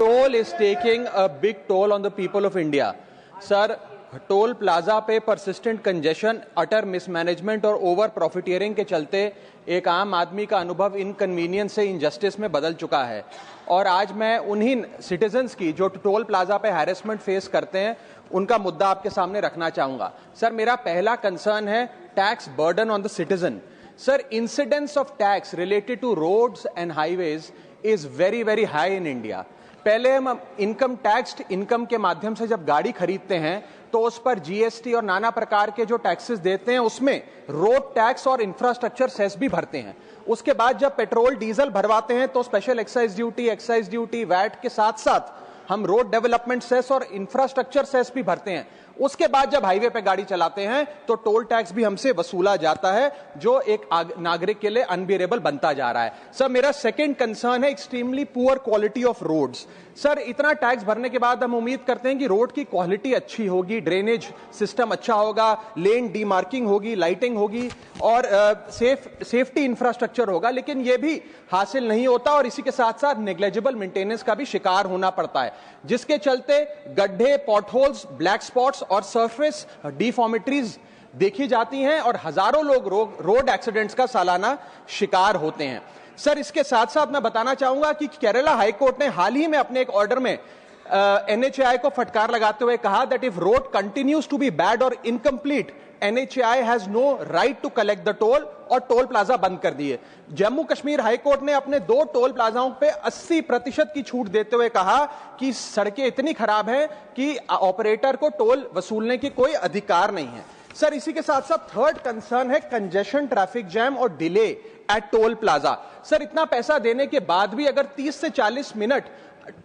Toll is taking a big toll on the people of India. Sir, toll plaza पे persistent congestion, अटर mismanagement और over profiteering के चलते एक आम आदमी का अनुभव इनकन्वीनियंस से इनजस्टिस में बदल चुका है। और आज मैं उन्हीं सिटीजन्स की जो टोल प्लाजा पे हैरेसमेंट फेस करते हैं उनका मुद्दा आपके सामने रखना चाहूंगा। सर, मेरा पहला कंसर्न है tax burden on the citizen. Sir, incidence of tax related to roads and highways is very very high in India. पहले हम इनकम टैक्स इनकम के माध्यम से जब गाड़ी खरीदते हैं तो उस पर जीएसटी और नाना प्रकार के जो टैक्सेस देते हैं उसमें रोड टैक्स और इंफ्रास्ट्रक्चर सेस भी भरते हैं। उसके बाद जब पेट्रोल डीजल भरवाते हैं तो स्पेशल एक्साइज ड्यूटी वैट के साथ साथ हम रोड डेवलपमेंट सेस और इंफ्रास्ट्रक्चर सेस भी भरते हैं। उसके बाद जब हाईवे पे गाड़ी चलाते हैं तो टोल टैक्स भी हमसे वसूला जाता है, जो एक नागरिक के लिए अनबियरेबल बनता जा रहा है। सर, मेरा सेकंड कंसर्न है extremely poor quality of roads. Sir, इतना टैक्स भरने के बाद हम उम्मीद करते हैं कि रोड की क्वालिटी अच्छी होगी, ड्रेनेज सिस्टम अच्छा होगा, लेन डीमार्किंग होगी, लाइटिंग होगी और सेफ्टी इंफ्रास्ट्रक्चर होगा, लेकिन यह भी हासिल नहीं होता और इसी के साथ साथ नेग्लेजिबल मेंटेनेंस का भी शिकार होना पड़ता है, जिसके चलते गड्ढे, पॉटहोल्स, ब्लैक स्पॉट्स और सरफेस डिफॉर्मिटीज देखी जाती हैं और हजारों लोग रोड एक्सीडेंट्स का सालाना शिकार होते हैं। सर, इसके साथ साथ मैं बताना चाहूंगा कि केरला हाईकोर्ट ने हाल ही में अपने एक ऑर्डर में एनएचएआई को फटकार लगाते हुए कहा that if road continues to be bad और incomplete, NHAI has no right to collect the toll और टोल प्लाजा बंद कर दिए। जम्मू कश्मीर हाईकोर्ट ने अपने 2 टोल प्लाजाओं पे 80% की छूट देते हुए कहा कि सड़कें इतनी खराब हैं कि ऑपरेटर को टोल वसूलने की कोई अधिकार नहीं है। सर, इसी के साथ साथ थर्ड कंसर्न है कंजेशन, ट्रैफिक जैम और delay at toll plaza. Sir, इतना पैसा देने के बाद भी अगर 30 से 40 मिनट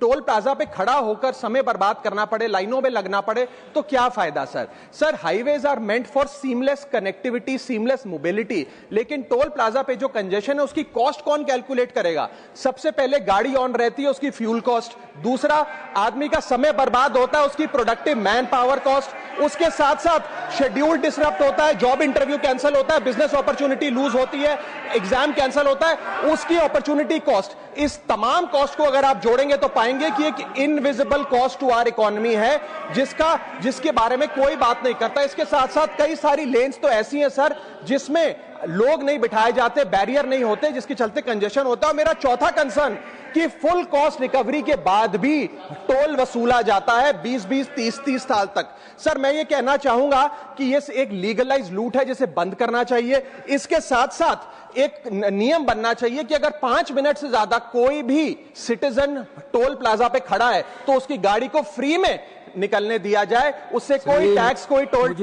टोल प्लाजा पे खड़ा होकर समय बर्बाद करना पड़े, लाइनों में लगना पड़े, तो क्या फायदा sir? Sir, highways are meant for seamless connectivity, seamless mobility, लेकिन टोल प्लाजा पे जो कंजेशन है उसकी कॉस्ट कौन कैलकुलेट करेगा? सबसे पहले गाड़ी ऑन रहती है, उसकी फ्यूल कॉस्ट, दूसरा आदमी का समय बर्बाद होता है, उसकी प्रोडक्टिव मैन पावर कॉस्ट, उसके साथ साथ शेड्यूल डिसरप्ट होता है, जॉब इंटरव्यू कैंसिल होता है, बिजनेस अपॉर्चुनिटी लूज होती है, एग्जाम कैंसिल होता है, उसकी अपॉर्चुनिटी कॉस्ट। इस तमाम कॉस्ट को अगर आप जोड़ेंगे तो पाएंगे कि एक invisible cost to our economy है जिसके बारे में कोई बात नहीं करता। इसके साथ साथ कई सारी लेन्स तो ऐसी हैं सर जिसमें लोग नहीं बिठाए जाते, बैरियर नहीं होते, जिसके चलते कंजेशन होता है। मेरा चौथा कंसर्न कि फुल कॉस्ट रिकवरी के बाद भी टोल वसूला जाता है 20-20, 30-30 साल तक। सर, मैं ये कहना चाहूंगा कि ये एक लीगलाइज लूट है जिसे बंद करना चाहिए। इसके साथ साथ एक नियम बनना चाहिए कि अगर 5 मिनट से ज्यादा कोई भी सिटीजन टोल प्लाजा पे खड़ा है तो उसकी गाड़ी को फ्री में निकलने दिया जाए, उससे कोई टैक्स, कोई टोल